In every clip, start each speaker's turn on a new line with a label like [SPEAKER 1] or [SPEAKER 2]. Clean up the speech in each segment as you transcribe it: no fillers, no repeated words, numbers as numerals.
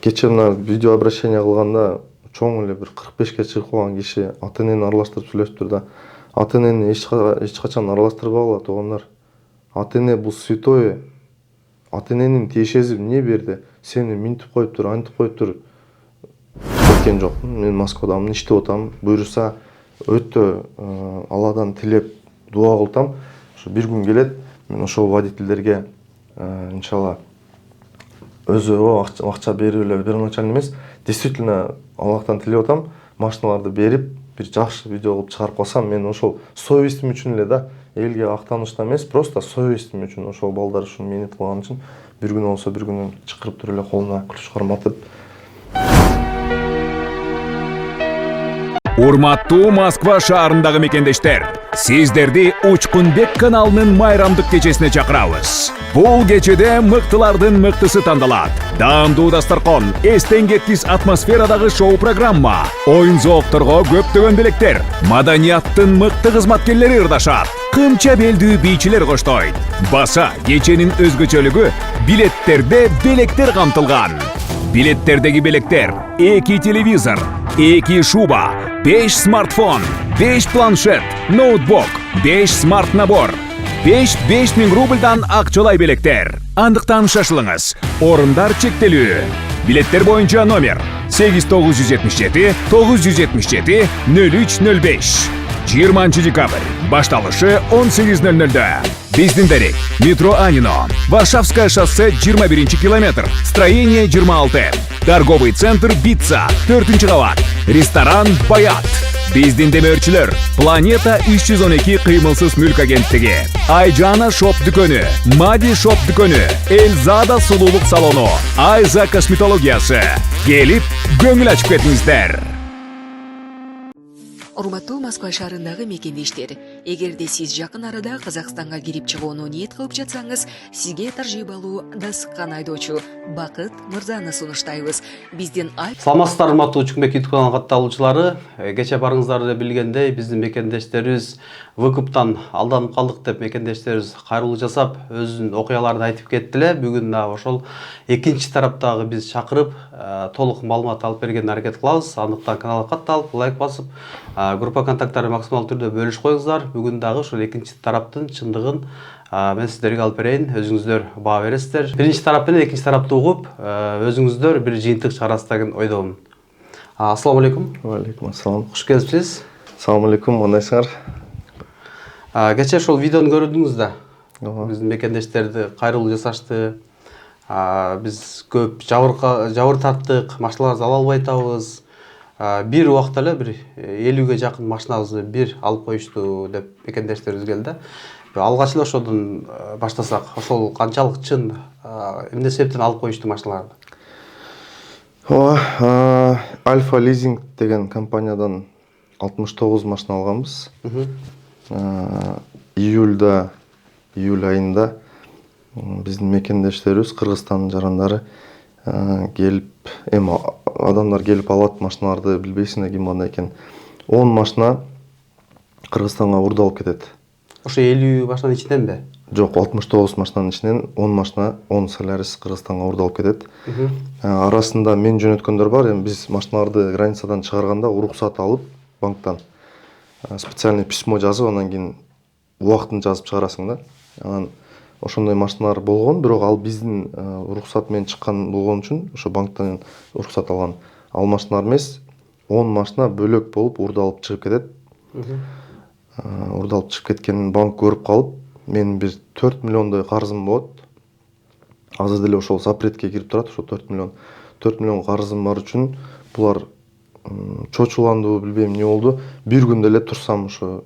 [SPEAKER 1] кече мына видео обращение кылганда чоң эле бир 45ке чыгып калган киши ата энени аралаштырып сүйлөшүптүр да. Ата энени эч качан аралаштырбагыла туугандар. Ата эне бул святое. Ата эненин тиешеси эмне берди? Сени минтип коюптур, антип коюптур. Кеткен жокмун. Мен Москвадамын, иштеп атам. Буюрса өтө Алладан тилеп дуа кылтам. Ошо бир күн келет, мен ошол водительдерге иншалла өзү акча берип эле первоначально эмес, действительно Аллахтан тилеп атам, машиналарды берип, бир жакшы видео кылып чыгарып калсам, мен ошол совестим үчүн эле да, элге актанычтан эмес, просто совестим үчүн, ошол балдар ушун мээнет кылган үчүн бир күн болсо бир күнү чакырып туруп эле колуна ключ карматып.
[SPEAKER 2] Урматтуу Москва шаарындагы мекендештер, сиздерди Учкунбек каналынын майрамдык кечесине чакырабыз. Бул кечеде мыктылардын мыктысы тандалат. Даамдуу дасторкон, эстен кеткис атмосферадагы шоу программа, оюн зоокторго көптөгөн белектер, маданияттын мыкты кызматкерлери ырдашат. Кымча белдүү бийчилер коштойт. Баса кеченин өзгөчөлүгү билеттерде белектер камтылган. Билеттердеги белектер: 2 телевизор, 2 шуба, 5 смартфон, 5 планшет, ноутбук, 5 смарт набор, 5000 рубльдан акчалай белектер. Андыктан шашылыңыз. Орындар чектелүү. Билеттер боюнча номер 8977 977 0305. 20 декабрь. Башталышы 18:00. Биздин дарек: метро Анино, Варшавское шоссе 21 километр, строение 26. Торговый центр Битца, 4 кабат. Ресторан Баят. Биздин демөөрчүлөр: Планета 312 кыймылсыз мүлк агенттиги, Айжана шоп дүкөнү, Мади шоп дүкөнү, Элзада сулуулук салону, Айза косметологиясы. Келип, көңүл ачып кетиңиздер.
[SPEAKER 3] Урматтуу Москва шаарындагы мекендештер, эгерде сиз жакын арада Казакстанга кирип чыгууну ниет кылып жатсаңыз, сизге таржибалуу дасыккан айдоочу Бакыт Мырзаны сунуштайбыз. Биздин
[SPEAKER 4] Саламатсыздар, урматтуу Учкунбек YouTube каналынын катталуучулары. Кече барыңыздар эле билгендей, биздин мекендештерибиз выкуптан алданып калдык деп мекендештерибиз кайрылуу жасап, өзүнүн окуяларын айтып кетти эле. Бүгүн дагы ошол экинчи тараптагы биз чакырып, толук маалымат алып бергенге аракет кылабыз. Андыктан каналга катталып, лайк басып, группа контакттары максималдуу түрдө бөлүшүп коюңуздар. Бүгүн дагы ушул экинчи тараптын чындыгын мен сиздерге алып берейин. Өзүңүздөр баа бересиздер. Биринчи тарап менен экинчи тарапты угуп, өзүңүздөр бир жыйынтык чыгарасыздар деген ойдомун. Ассаламу алейкум.
[SPEAKER 1] Алейкум ассалам.
[SPEAKER 4] Куш келипсиз.
[SPEAKER 1] Assalamu alaikum, кандайсыңар?
[SPEAKER 4] Кече ошол видеону көрдүңүз да. Биздин мекендештерди кайрылуу жасашты. Биз көп жабыр тарттык, машиналарды ала албай атабыз. Бир убакта эле бир 50ге жакын машинабызды бир алып коюшту деп мекендештерибиз келди. Алгач эле ошодон баштасак, ошол канчалык чын, эмне себептен алып коюшту машиналарды?
[SPEAKER 1] Альфа лизинг деген компаниядан 69 машина алганбыз. Июль айында биздин мекендештерибиз, Кыргызстандын жарандары келип, адамдар келип алат машиналарды, билбейсиңер ким кандай экен. 10 машина Кыргызстанга урду алып кетет.
[SPEAKER 4] Ошо 50 машинанын ичиненби?
[SPEAKER 1] Жок, 69 машинанын ичинен 10 машина, 10 солярис Кыргызстанга урду алып кетет. Арасында мен жөнөткөндөр бар. Эми биз машиналарды границадан чыгарганда уруксат алып, банктан специальный письмо жазып, анан кийин убактын жазып чыгарасың да. Анан ошондой машиналар болгон, бирок ал биздин уруксат менен чыккан болгон үчүн ошо банктан уруксат алган. Ал машиналар эмес, 10 машина бөлөк болуп урду алып чыгып кетет. Урду алып чыгып кеткенин банк көрүп калып, менин бир 4 миллиондой карызым болот. Азыр деле ошол запретке кирип турат, ошо 4 миллион. 4 миллион карызым бар үчүн булар чочуланды, билбейм эмне болду. Бир күндө эле турсам ошо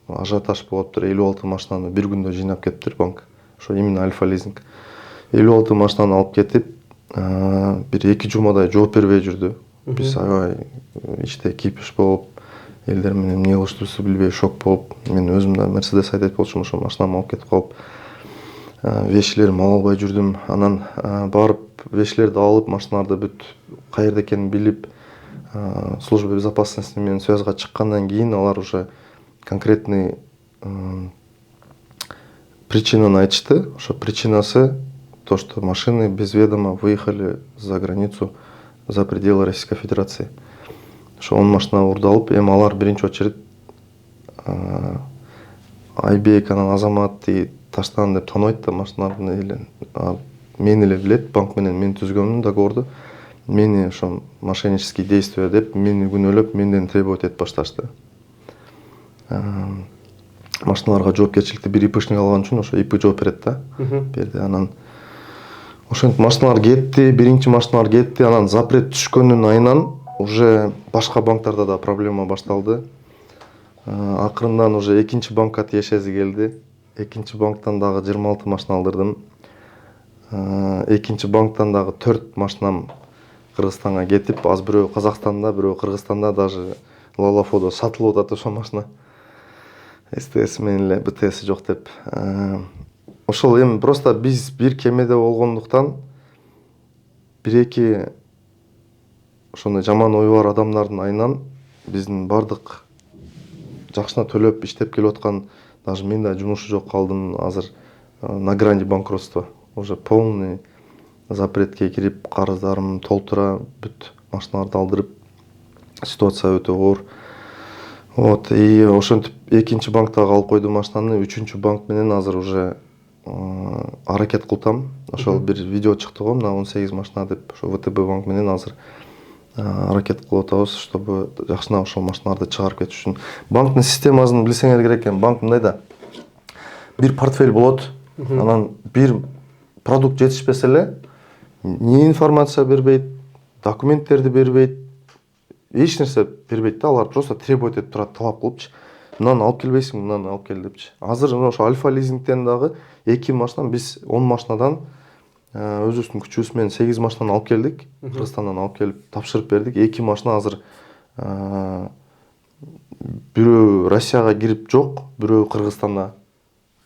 [SPEAKER 1] ажиотаж болуптур. 56 машинаны бир күндө жыйнап кетиптир банк. Ошо именно Альфа лизинг. 56 машинаны алып кетип, бир 2 жумадай жооп бербей жүрдү. Биз аябай ичте кипиш болуп, элдер менен эмне кылыштыбызды билбей шок болуп, мен өзүм да Мерседес айдайт болчумун, ошо машинамды алып кетип калып, вещилерим ала албай жүрдүм. Анан барып вещилерди алып, машиналарды бүт каерде экенин билип, служба безопасности менен связга чыккандан кийин алар уже конкретный причинаны айтышты. Ошо причинасы то, что машины без ведома выехали за границу за пределы Российской Федерации. Ошо 10 машина уурдалып, эми алар биринчи очередь Айбек, анан Азамат таштан деп тааныбайт да машиналардын эле. Мени эле билет, банк менен мен түзгөнмүн договорду. Мени ошо мошеннические действия деп мени күнөөлөп, менден требовать этип башташты. Машиналарга жоопкерчиликти бир ИПшник алган үчүн ошо ИП жооп берет да. Берди, анан ошентип машиналар кетти, биринчи машиналар кетти, анан запрет түшкөндүн айынан уже башка банктарда да проблема башталды. Акырындан уже экинчи банкка тиешеси келди. Экинчи банктан дагы 26 машина алдырдым. Экинчи банктан дагы 4 машинам Кыргызстанга кетип, аз бирөө Казакстанда, бирөө Кыргызстанда, даже Лалафодо сатылып атат ошо машина. СТС менен эле БТС жок деп. Ошол эми просто биз бир кемеде болгондуктан бир-эки ошондой жаман ою бар адамдардын айынан биздин бардык жакшына төлөп иштеп келип аткан, даже мен да жумушу жок калдым азыр, на грани банкротства. Уже полный запретке кирип, карыздарым толтура, бүт машиналарды алдырып, ситуация өтө оор. Вот, и ошентип экинчи банктагы алып койдум машинаны, үчүнчү банк менен азыр уже аракет кылтам. Ошол бир видео чыкты го, мына 18 машина деп, ошо ВТБ банк менен азыр аракет кылып атабыз, чтобы жакшына ошол машиналарды чыгарып кетиш үчүн. Банктын системасын билсеңер керек экен. Банк мындай да, бир портфель болот, анан бир продукт жетишпесе эле, не информация бербейт, документтерди бербейт, эч нерсе бербейт да, алар просто требовать этип турат, талап кылыпчы. Мынаны алып келбейсиң, мынаны алып кел депчи. Азыр ошо Альфа лизингтен дагы 2 машина, биз 10 машинадан өзүбүздүн күчүбүз менен 8 машинаны алып келдик. Кыргызстандан алып келип тапшырып бердик. 2 машина азыр бирөө Россияга кирип жок, бирөө Кыргызстанда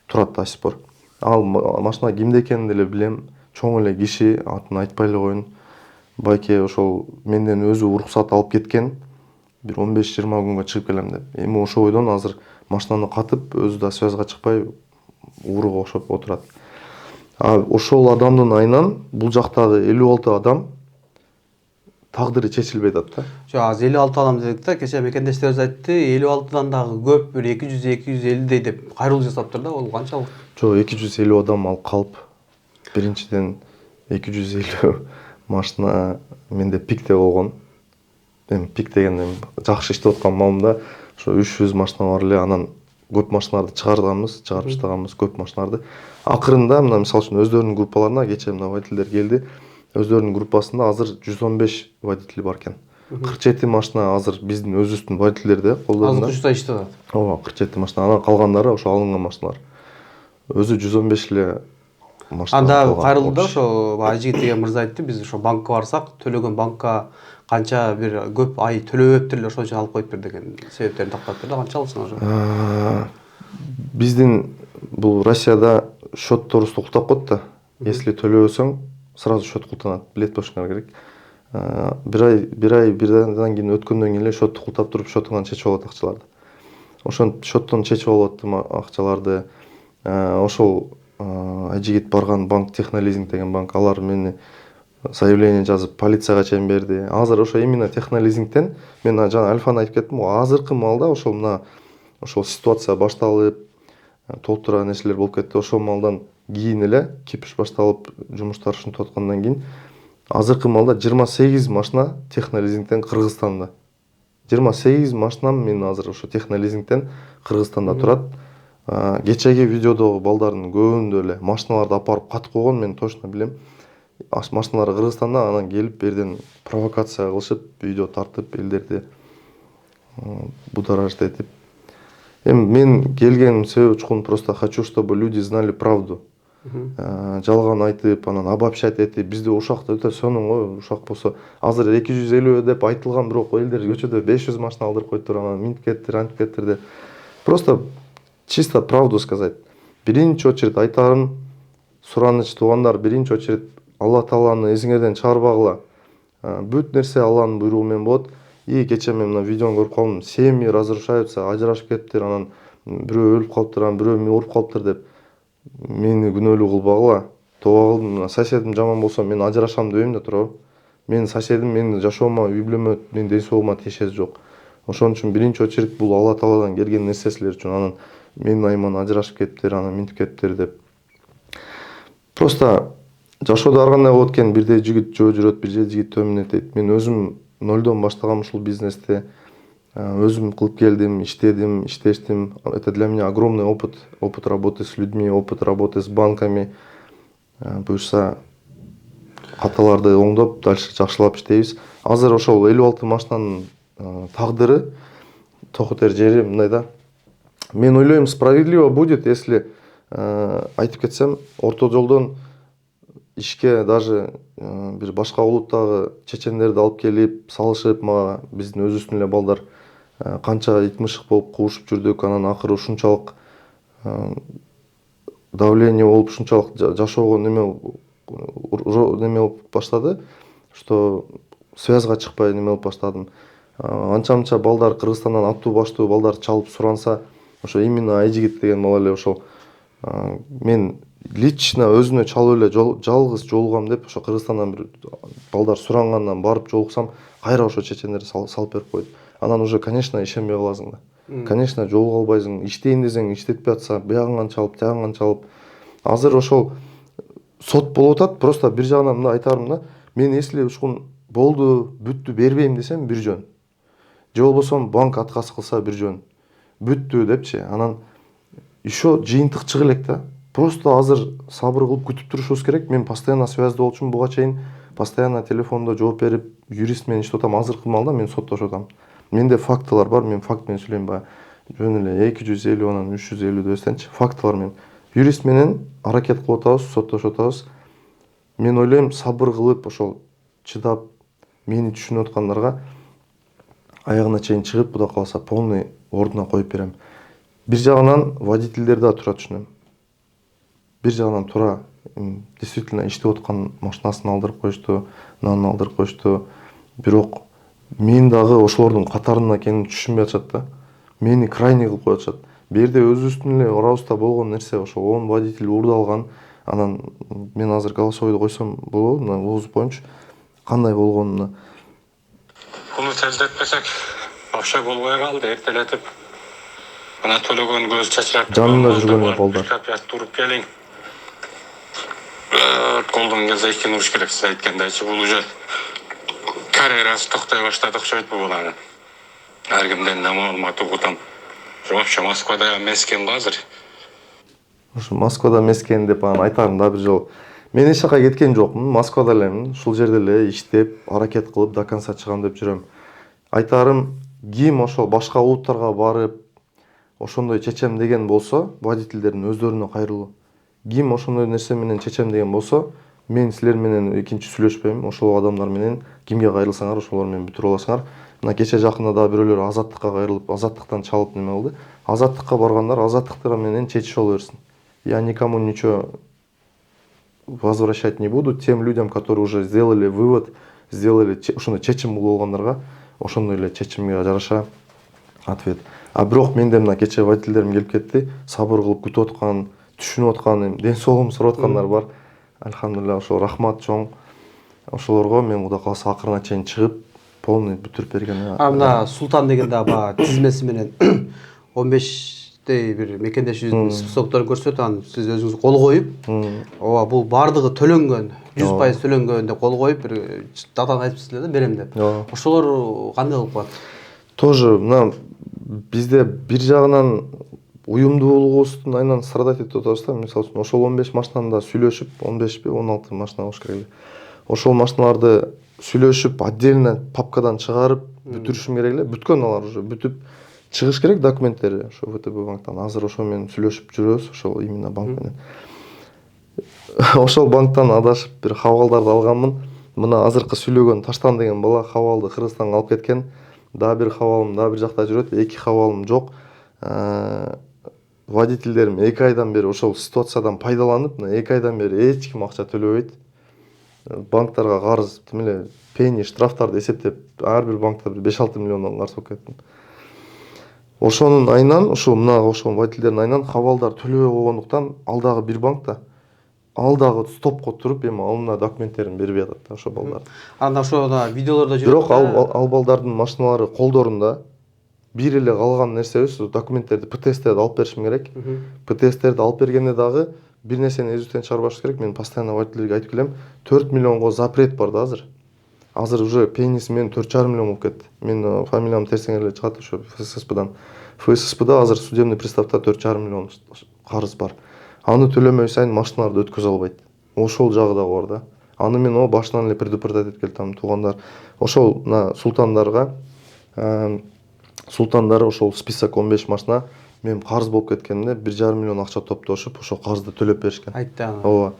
[SPEAKER 1] турат до сих пор. Ал машина кимде экенин деле билем. Чоң эле киши, атын айтпай эле коеюн. Байке ошол менден өзү уруксат алып кеткен. Бир 15-20 күнгө чыгып келем деп. Эми ошо бойдон азыр машинаны катып, өзү да связга чыкпай ууруга окшоп отурат. Ошол адамдын айынан бул жактагы 56 адам тагдыры чечилбей атат да.
[SPEAKER 4] Жок, азыр 56 адам дедик да, кечээ мекендештерибиз айтты, 56дан дагы көп, бир 200-250 деп кайрылуу жасаптыр да, ол канчалык?
[SPEAKER 1] Жок, 250 адам алып калып, биринчиден 250 машина менде пикте болгон. Эми пик дегенде жакшы иштеп аткан маалымда ошо 300 машина бар эле, анан көп машиналарды чыгарып таштаганбыз, көп машиналарды. Акырында мына мисалы үчүн өздөрүнүн группаларына кечээ мына водительдер келди. Өздөрүнүн группасында азыр 115 водитель бар экен. 47 машина азыр биздин өзүбүздүн водительдерде колдорунда.
[SPEAKER 4] Азыр күчтө иштеп атат.
[SPEAKER 1] Ооба, 47 машина. Анан калгандары ошо алынган машиналар. Өзү 115 эле машина.
[SPEAKER 4] Анда кайрылды ошо Айжигит деген мырза айтты, биз ошо банкка барсак, төлөгөн банкка канча бир көп ай төлөбөптүр эле, ошон үчүн алып коюп бер деген себептерин тактап берди. Канчалыксың ошо?
[SPEAKER 1] Биздин бул Россияда счет туурусу култап коет да. Если төлөбөсөң, сразу счет култанат. Билет болушуңар керек. Бир айдан кийин өткөндөн кийин эле счетту култап туруп, счетуңан чечип алат акчаларды. Ошентип счеттон чечип алып аттым акчаларды. Ошол Айжигит барган банк, Технолизинг деген банк, алар мени заявление жазып полицияга чейин берди. Азыр ошо именно Технолизингтен мен жана Альфаны айтып кеттим, азыркы маалда ошол мына ошол ситуация башталып, толтура нерселер болуп кетти. Ошол маалдан кийин эле кипиш башталып, жумуштар ушинтип аткандан кийин азыркы маалда 28 машина Технолизингтен Кыргызстанда. 28 машинам мен азыр ошо Технолизингтен Кыргызстанда турат. Кечеги видеодогу балдардын көбүндө эле машиналарды апарып катып койгон, мен точно билем. Машиналар Кыргызстанда, анан келип берден провокация кылышып, видео тартып, элдерди будоражить этип. Эми мен келгеним себеби чукун просто хочу, чтобы люди знали правду. Жалган айтып, анан обобщать этип, бизде ушакта өтө сонун го, ушак болсо азыр 250 деп айтылган, бирок элдер көчөдө 500 машина алдырып коюптур, анан минтип кеттир, антип кеттир деп. Просто чисто правду сказать. Биринчи очередь айтарым, сураныч туугандар, биринчи очередь Алла Тааланы эсиңерден чыгарбагыла. Бүт нерсе Алланын буйругу менен болот. И кечээ мен мына видеону көрүп калдым. Семьи разрушаются, ажырашып кеттир, анан бирөө өлүп калыптыр, анан бирөө мени уруп калыптыр деп. Мени күнөөлүү кылбагыла. Тоба кылдым, соседим жаман болсо мен ажырашам дебейм да турабы. Менин соседим менин жашоомо, үй бүлөмө, менин ден соолугума тиешеси жок. Ошон үчүн биринчи очередь бул Алла Тааладан келген нерсе силер үчүн. Анан менин айыман ажырашып кетиптир, анан минтип кетиптир деп. Просто жашоодо ар кандай болот экен, бирде жигит жөө жүрөт, бирде жигит төмүнөтөйт. Мен өзүм нолдон баштагам ушул бизнести. Өзүм кылып келдим, иштештим. Это для меня огромный опыт. Опыт работы с людьми, опыт работы с банками. Буюрса каталарды оңдоп, дальше жакшылап иштейбиз. Азыр ошол 56 машинанын тагдыры, токутер жери мындай да. Мен ойлойм, справедливо будет, если айтып кетсем, орто жолдон ишке даже бир башка улуттагы чечендерди алып келип, салышып, мага биздин өзүбүздүн эле балдар канча ит мышык болуп кубушуп жүрдүк, анан акыры ушунчалык давление болуп, ушунчалык жашоого неме болуп баштады, что связга чыкпай неме болуп баштадым. Анча-мынча балдар Кыргызстандан аттуу баштуу балдар чалып суранса, ошо именно Айжигит деген бала эле ошол мен лично өзүнө чалып эле жалгыз жолугам деп ошо Кыргызстандан бир балдар сурангандан барып жолуксам, кайра ошо чечендер салып берип койду. Анан уже, конечно, ишенбей каласың да. Конечно, жолуга албайсың. Иштейин десең иштетпей атса, биягыңан чалып, тиягыңан чалып. Азыр ошол сот болуп атат. Просто бир жагынан мындай айтарым да, мен если ушун болду, бүттү, бербейм десем бир жөн. Же болбосо банк отказ кылса бир жөн. Бүттү депчи. Анан еще жыйынтык чыга элек да. Просто азыр сабыр кылып күтүп турушубуз керек. Мен постоянно связьда болчумун буга чейин. Постоянно телефондо жооп берип, юрист менен иштеп атам. Азыркы маалда мен соттошуп атам. Менде фактылар бар, мен факт менен сүйлөйм баягы. Жөн эле 250 анан 350 дебестенчи фактылар менен. Юрист менен аракет кылып атабыз, соттошуп атабыз. Мен ойлойм, сабыр кылып, ошол чыдап, мени түшүнүп аткандарга аягына чейин чыгып, Кудай кааласа полный ордуна коюп берем. Бир жагынан водительдерди да туура түшүнөм. Бир жагынан туура действительно иштеп аткан машинасын алдырып коюшту, нанын алдырып коюшту. Бирок мен дагы ошолордун катарында экенин түшүнбөй атышат да. Мени крайний кылып коюп атышат. Берде өзүбүздүн эле арабызда болгон нерсе ошо 10 водитель уурдалган. Анан мен азыр голосовойду койсом болобу, мына облус боюнча кандай болгонуна.
[SPEAKER 5] Буну тездетпесек, акча болбой калды, эртелетип. Мына төлөгөн көз чачырап
[SPEAKER 1] Жанында жүргөн эле балдар.
[SPEAKER 5] Туруп келиң. Колдон келсе экини уруш керек, сиз айткандайчы, бул уже карьерасы токтой баштады, окшойт бул баланы. Ар кимден маалымат угутам. Вообще Москвада мескен азыр.
[SPEAKER 1] Ошо Москвада мескен деп анан айтарым да бир жолу. Мен эч жака кеткен жокмун. Москвада элемин. Ушул жерде эле иштеп, аракет кылып до конца чыгам деп жүрөм. Айтарым, ким ошол башка улуттарга барып, ошондой чечем деген болсо, водительдердин өздөрүнө кайрылуу. Ким ошондой нерсе менен чечем деген болсо, мен силер менен экинчи сүйлөшпөйм. Ошол адамдар менен кимге кайрылсаңар, ошолор менен бүтүрүп аласыңар. Мына кече жакында да бирөөлөр азаттыкка кайрылып, азаттыктан чалып неме кылды. Азаттыкка баргандар азаттыктар менен чечише боло берсин. Я никому ничего возвращать не буду. Тем людям, которые уже сделали вывод, сделали ошондой чечим кылып алгандарга, ошондой эле чечимге жараша ответ. А бирок менде мына кече водительдерим келип кетти, сабыр кылып күтүп аткан, түшүнүп аткан, ден соолугум сурап аткандар бар. Альхамдулилlah, ошо рахмат чоң. Ошолорго мен Кудай кааласа акырына чейин чыгып, полный бүтүрүп берген.
[SPEAKER 4] Мына Султан деген да баа тизмеси менен 15 бир мекендешибиздин списокторун көрсөтүп, анан сиз өзүңүз кол коюп, ооба бул бардыгы төлөнгөн, 100% төлөнгөн деп кол коюп, бир датаны айтыпсыздар да, берем деп. Ошолор кандай болуп калат?
[SPEAKER 1] Тоже мына бизде бир жагынан уюмдуулугубуздун айынан страдать этип атабыз да. Мисалы үчүн ошол 15 машинаны да сүйлөшүп, 15 16 машина болуш керек эле. Ошол машиналарды сүйлөшүп, отдельно папкадан чыгарып бүтүрүшүм керек эле. Бүткөн алар уже бүтүп чыгыш керек документтери ошо ВТБ банктан. Азыр ошо менен сүйлөшүп жүрөбүз, ошол именно банк менен. Ошол банктан адашып бир хабалдарды алганмын. Мына азыркы сүйлөгөн Таштан деген бала хабалды Кыргызстанга алып кеткен. Да бир хабалым да бир жакта жүрөт, эки хабалым жок. Водительдерим 2 айдан бери ошол ситуациядан пайдаланып, мына 2 айдан бери эч ким акча төлөбөйт. Банктарга карыз, тим эле пени штрафтарды эсептеп, ар бир банкта 5-6 миллиондон карыз болуп кеттим. Ошонун айынан, ошол мына ошол водительдердин айынан хабалдар төлөбөй койгондуктан алдагы бир банкта алдагы стопко туруп эми алдына документтерин бербей атат да ошо балдар.
[SPEAKER 4] Анда ошо видеолордо жүрөт.
[SPEAKER 1] Бирок ал балдардын машиналары колдорунда бир эле калган нерсебиз документтерди ПТСтерди алып беришим керек. ПТСтерди алып бергенде дагы бир нерсени эзибизден чыгарбашыбыз керек. Мен постоянно водительдерге айтып келем. 4 миллионго запрет бар да азыр. Азыр уже пениси менен 4,5 миллион болуп кетти. Мен фамилиям терсең эле чыгат ошо ФССПдан. ФССПда азыр судебный приставда 4,5 миллион карыз бар. Аны төлөмөй сайын машиналарды өткөзө албайт. Ошол жагы дагы бар да. Аны мен башынан эле предупреждать этип келдим туугандар. Ошол султандары ошол список 15 машина мен карыз болуп кеткенде 1,5 миллион акча топтошуп ошол карызды төлөп беришкен.
[SPEAKER 4] Айтты аны.
[SPEAKER 1] Ооба.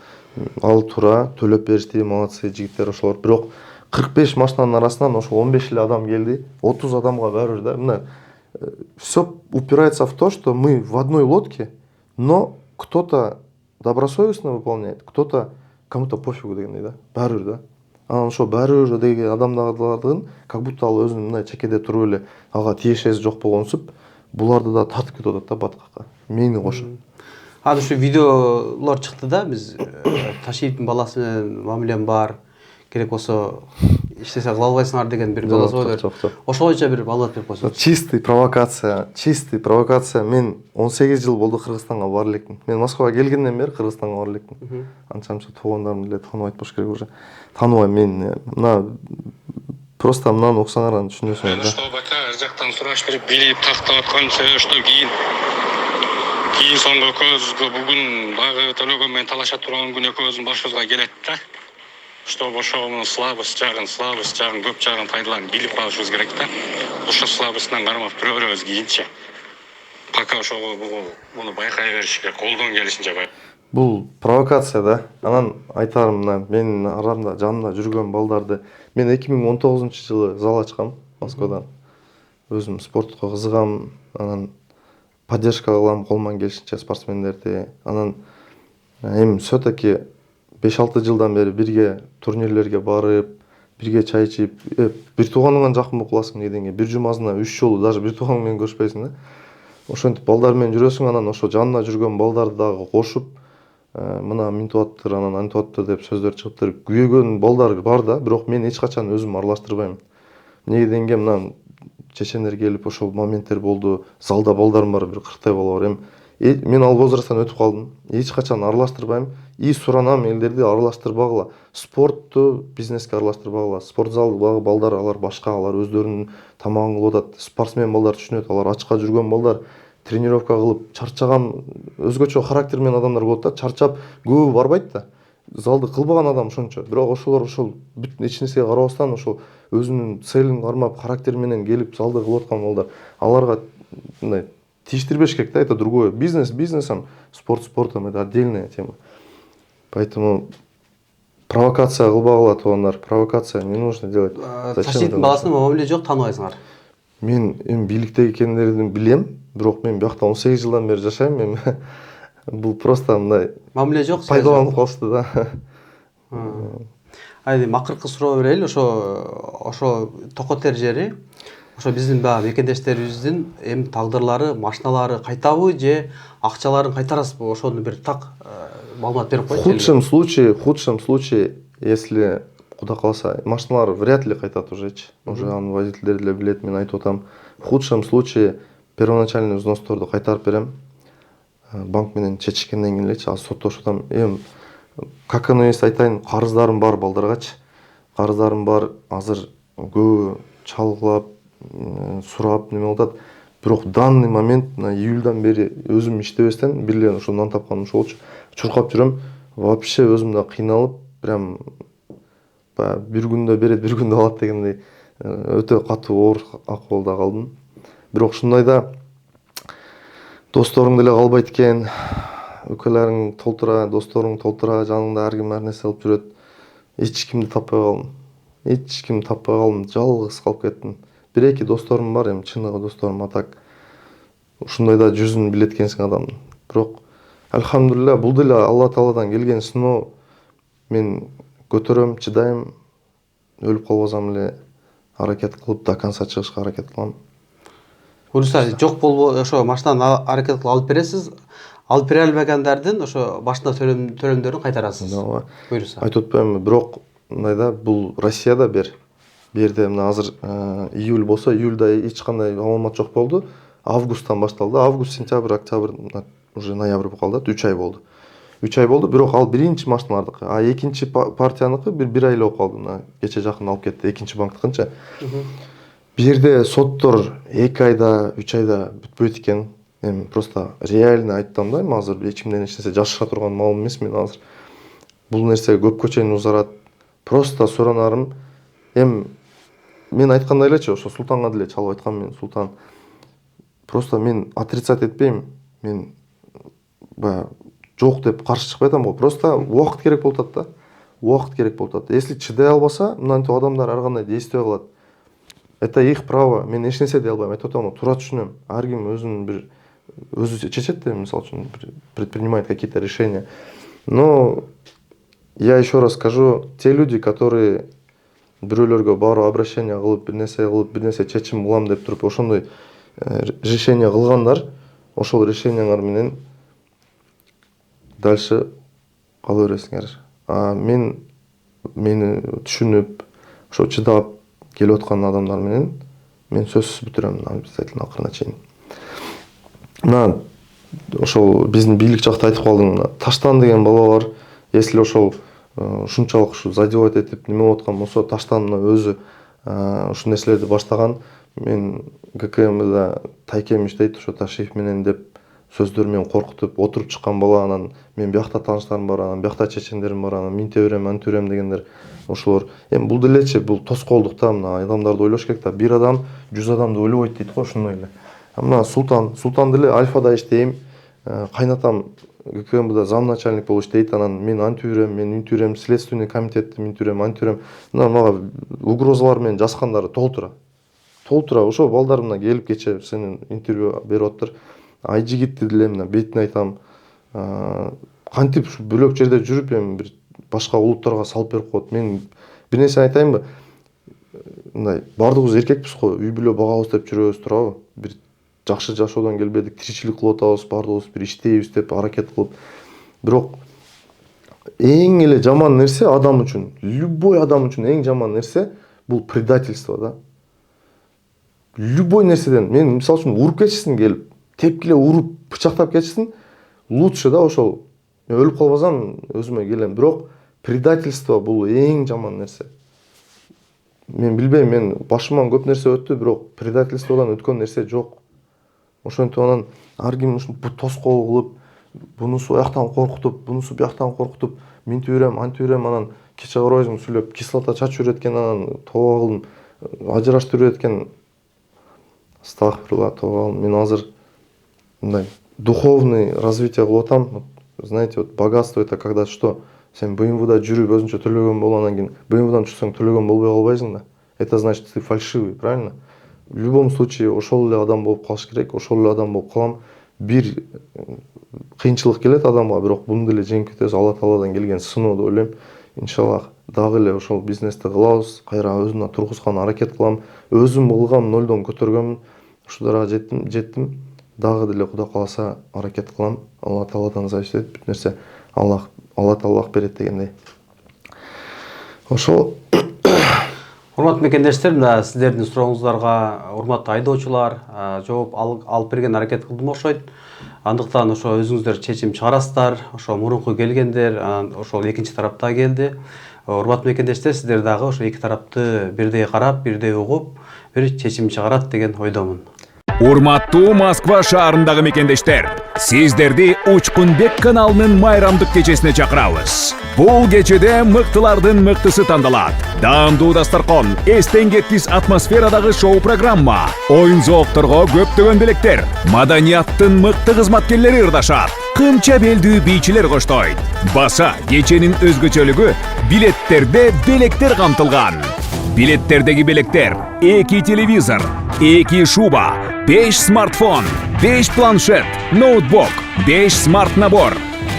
[SPEAKER 1] Ал туура төлөп беришти, молодцы жигиттер ошолор. Бирок 45 машинанын арасынан ошол 15 эле адам келди. 30 адамга баары да. Мына все упирается в то, что мы в одной лодке, но кто-то добросовестно выполняет, кто-то кому-то пофигу дегендей да. Баары да. Анан ошо баары деген адамдардын как будто ал өзүнүн мындай чекеде туруп эле ага тиешеси жок болгонсуп, буларды да татып кетип атат да баткакка. Мени кошуп.
[SPEAKER 4] Азыр ушу видеолор чыкты да, биз Ташиевдин баласы менен мамилем бар. Керек болсо иштесе кыла албайсыңар деген бир голос ойлор. Ошо боюнча бир маалымат берип койсоңуз.
[SPEAKER 1] Чистый провокация. Мен 18 жыл болду Кыргызстанга бара элекмин. Мен Москвага келгенден бери Кыргызстанга бара элекмин. Анча-мынча туугандарым деле тааныбайт болуш керек уже. Тааныбайм мен. Мына просто мынаны окусаңар аны түшүнөсүңөр да.
[SPEAKER 5] Что бака ар жактан сураш берип билип тактап атканча что кийин соңку экөөбүзгө бүгүн дагы төлөгөн менен талаша турган күн экөөбүздүн башыбызга келет да. Чтобы ошонун слабость жагын көп жагын пайдаланып билип калышыбыз керек да. Ошо слабостьтан кармап бирөөбүрөбүз кийинче. Пока ошо муну байкай бериш керек, колдон келишинче бай.
[SPEAKER 1] Бул провокация да. Анан айтарым мына менин арамда жанымда жүргөн балдарды мен 2019-жылы зал ачкам Москвада. Өзүм спортко кызыгам, анан поддержка кылам колуман келишинче спортсмендерди. Анан эми все-таки 5-6 жылдан бери бирге турнирлерге барып, бирге чай ичип, бир тууганыңан жакын болуп каласың дегенге, бир жумасына 3 жолу даже бир туугаң менен көрүшпөйсүң да. Ошентип балдар менен жүрөсүң, анан ошо жанына жүргөн балдарды дагы кошуп, мына минтип атыптыр, анан антип атыптыр деп сөздөр чыгыптыр. Күйөгөн балдар бар да, бирок мен эч качан өзүм аралаштырбайм. Эмнеге дегенге мына чечендер келип ошол моменттер болду. Залда балдарым бар, бир 40 бала бар. Мен ал возрасттан өтүп калдым. Эч качан аралаштырбайм. Суранам элдерди аралаштырбагыла. Спортту бизнеске аралаштырбагыла. Спорт залдагы балдар алар башка, алар өздөрүнүн тамагын кылып атат. Спортсмен балдар түшүнөт, алар ачка жүргөн балдар тренировка кылып чарчаган өзгөчө характер менен адамдар болот да. Чарчап көбү барбайт да. Залды кылбаган адам ошончо. Бирок ошолор ошол бүт эч нерсеге карабастан ошол өзүнүн целин кармап характер менен келип залды кылып аткан балдар. Аларга мындай тиештирбеш керек да, это другое. Бизнес бизнесом, спорт спортом, это отдельная тема. Поэтому провокация кылбагыла туугандар, провокация не нужно делать.
[SPEAKER 4] Ташиевдин баласынын мамиле жок, тааныбайсыңар.
[SPEAKER 1] Мен эми бийликте экендерин билем, бирок мен биякта 18 жылдан бери жашайм, эми бул просто мындай
[SPEAKER 4] мамиле жок,
[SPEAKER 1] пайдаланып калышты да.
[SPEAKER 4] Айдым акыркы суроо берели, ошо токотер жери, ошо биздин баягы мекендештерибиздин эми тагдырлары, машиналары кайтабы же акчаларын кайтарасызбы? Ошону бир так маалымат берип койчу.
[SPEAKER 1] В худшем случае, если куда калса, машиналар вряд ли кайтат ужечи. Уже аны водительдер деле билет, мен айтып атам. В худшем случае первоначальный взносторду кайтарып берем. Банк менен чечишкенден кийин элечи, азыр соттошуп атам. Эми как оно есть айтайын, карыздарым бар балдаргачы. Карыздарым бар, азыр көбү чалгылап, сурап неме атат. Бирок данный момент на июльдан бери өзүм иштебестен бир эле ошо нан тапканым ошол болчу. Чуркап жүрөм, вообще өзүм да кыйналып, прям бир күндө берет, бир күндө алат дегендей өтө катуу оор акыбалда калдым. Бирок ушундай да досторуң деле калбайт экен. Өкөлөрүң толтура, досторуң толтура, жаныңда ар ким ар нерсе кылып жүрөт. Эч кимди таппай калдым. Жалгыз калып кеттим. Бир-эки досторум бар, эми чыныгы досторум, а так ушундай да жүзүн билет экенсиң адамдын. Бирок альхамдулилля, бул деле Алла Тааладан келген сыноо. Мен көтөрөм, чыдайм, өлүп калбасам эле аракет кылып до конца чыгышка аракет кылам.
[SPEAKER 4] Урса жок болбо, ошо машинаны аракет кылып алып бересиз. Алып бере албагандардын ошо башында төлөмдөрүн кайтарасыз.
[SPEAKER 1] Ооба.
[SPEAKER 4] Буйруса.
[SPEAKER 1] Айтып атпаймынбы, бирок мындай да, бул Россияда бир жерде мына азыр июль болсо, июльда эч кандай маалымат жок болду. Августтан башталды. Август, сентябрь, октябрь, уже ноябрь болуп калды. 3 ай болду. 3 ай болду, бирок ал биринчи машиналардыкы, а экинчи партияныкы бир ай эле болуп калды. Мына кече жакын алып кетти, экинчи банктыкынча. Бир жерде соттор 2 айда, 3 айда бүтпөйт экен. Эми просто реально айтам да, эми азыр эч кимден эч нерсе жашыра турган маал эмес мен азыр. Бул нерсе көпкө чейин узарат. Просто суранарым, эми мен айткандай элечи, ошо Султанга деле чалып айткам мен, Султан. Просто мен отрицать этпейм. Мен баягы жок деп каршы чыкпай атам го. Просто убакыт керек болуп атат да. Убакыт керек болуп атат. Если чыдай албаса, мынантип адамдар ар кандай действие кылат. Это их право. Мен эч нерсе дей албайм. Айтып атам, туура түшүнөм. Ар ким өзүнүн бир өзү чечет да, мисалы үчүн предпринимает какие-то решения. Но я еще раз скажу, те люди, которые бирөөлөргө барып обращение кылып, бир нерсе чечим кылам деп туруп, ошондой решение кылгандар, ошол решениялар менен дальше кала бересиңер. А мени түшүнүп, ошо чыдап келип аткан адамдар менен мен сөзсүз бүтүрөм обязательно акырына чейин. Мына ошол биздин бийлик жакта айтып калдың, Таштан деген бала бар. Если ошол ушунчалык ушу задевать этип неме болуп аткан болсо, Таштан өзү ушул нерселерди баштаган. Мен ГКМда Тайкем иштейт, ошо Ташиев менен деп сөздөр менен коркутуп отуруп чыккан бала. Анан мен биякта тааныштарым бар, анан биякта чечендерим бар, анан минте берем, анты берем дегендер ошолор. Эми бул делечи, бул тоскоолдук да, мына адамдарды ойлош керек да. Бир адам 100 адамды ойлобойт дейт го, ошондой эле. Мына Султан деле Альфада иштейм, кайнатам ГКМда замначальник болуп иштейт, анан мен анты берем, мен минте берем, следственный комитетти минте берем, анты берем. Мага угрозалар менен жазгандары толтура. Ошо балдар мына келип кече сенин интервью берип атыптыр. Айжигитти деле мына бетине айтам. Кантип ушу бөлөк жерде жүрүп эми бир башка улуттарга салып берип коет. Мен бир нерсе айтайынбы? Мындай бардыгыбыз эркекпиз го, үй бүлө багабыз деп жүрөбүз, туурабы? Бир жакшы жашоодон келбедик, тиричилик кылып атабыз, бардыгыбыз бир иштейбиз деп аракет кылып. Бирок эң эле жаман нерсе адам үчүн, любой адам үчүн эң жаман нерсе бул предательство да. Любой нерседен, мен мисалы үчүн уруп кетишсин келип, тепкиле уруп, бычактап кетишсин, лучше да ошол. Мен өлүп калбасам өзүмө келем, бирок предательство бул эң жаман нерсе. Мен билбейм, мен башыман көп нерсе өттү, бирок предательстводон өткөн нерсе жок. Ошентип анан ар ким тоскоол кылып, бунусу аяктан коркутуп, бунусу бияктан коркутуп, минти берем, анты берем, анан кече карабайсың сүйлөп, кислота чачып береткен, анан тоба кылдым, ажыраштырып береткен. Астагфирулла, тоба кылдым. Мен азыр мындай духовный развитие кылып атам. Знаете, вот богатство это когда что? Сен БМВда жүрүп өзүнчө төлөгөн болгондон кийин БМВдан түшсөң төлөгөн болбой калбайсың да. Это значит, ты фальшивый, правильно? В любом случае ошол эле адам болуп калыш керек, ошол эле адам болуп калам. Бир кыйынчылык келет адамга, бирок буну деле жеңип кетебиз. Алла Тааладан келген сыноо деп ойлойм. Иншаллах дагы эле ошол бизнести кылабыз, кайра өзүнө тургузган аракет кылам. Өзүм кылган нолдон көтөргөмүн. Ушул дарага жеттим. Дагы деле Кудай кааласа аракет кылам. Алла Тааладан зависит этет, бүт нерсе Алла Таала берет дегендей. Ошол.
[SPEAKER 4] Урматтуу мекендештер, мына сиздердин сурооңуздарга урматтуу айдоочулар жооп алып берген аракет кылдым окшойт. Андыктан ошо өзүңүздөр чечим чыгарасыздар. Ошо мурунку келгендер, ошол экинчи тарапта келди. Урматтуу мекендештер, сиздер дагы ошо эки тарапты бирдей карап, бирдей угуп, бир чечим чыгарат деген ойдомун.
[SPEAKER 2] Урматтуу Москва шаарындагы мекендештер, сиздерди Учкунбек каналынын майрамдык кечесине чакырабыз. Бул кечеде мыктылардын мыктысы тандалат. Даамдуу дастаркон, эстен кеткис атмосферадагы шоу программа, оюн зоокторго көптөгөн белектер, маданияттын мыкты кызматкерлери ырдашат. Кымча белдүү бийчилер коштойт. Баса кеченин өзгөчөлүгү билеттерде белектер камтылган. Билеттердеги белектер: 2 телевизор, 2 шуба, 5 смартфон, 5 планшет, ноутбук, 5 смарт набор,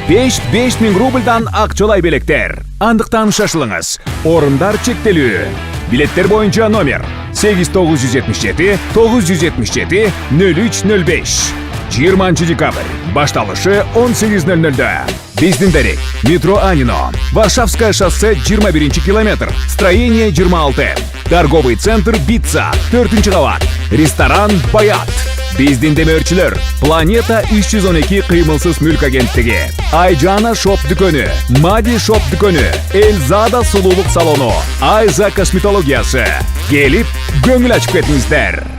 [SPEAKER 2] 5000 рубльдан акчалай белектер. Андыктан шашылыңыз. Орындар чектелүү. Билеттер боюнча номер 8977 977 0305. 20 декабрь. Башталышы 18:00-да. Биздин дарек. Метро Анино. Варшавское шоссе 21 километр. Строение 26. Торговый центр Битца. 4-кабат. Ресторан Баят. Биздин демөөрчүлөр. Планета 312 кыймылсыз мүлк агенттиги. Айжана шоп дүкөнү. Мади шоп дүкөнү. Элзада сулуулук салону. Айза косметологиясы. Келип, көңүл ачып кетиңиздер.